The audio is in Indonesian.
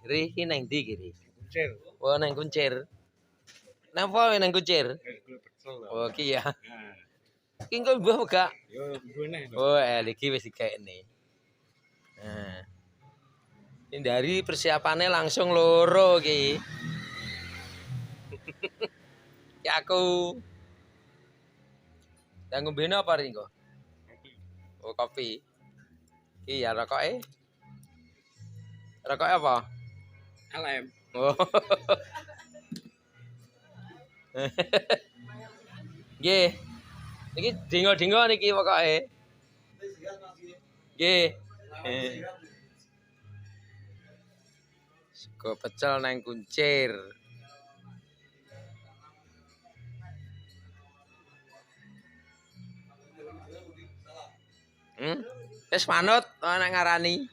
Ri ki nang ndi ki Ri? Kuncir. Oh, nang Kuncir. Napa nang Kuncir? Kulit pecel. Oh, ki ya. Nah, Ki engko mbuh gak? yo gune. Oh, iki wis dikekne. Nah. Hindari persiapannya langsung loro ki. Ya aku. Yang ngombene apa Ringo? Oh, kopi. Ki ya rokoke. Rokoke apa? LM. Oh. Nggih. Iki dingo-dingo niki pokoke. Nggih. Sego pecel nang Kuncir. Wis manut ana ngarani.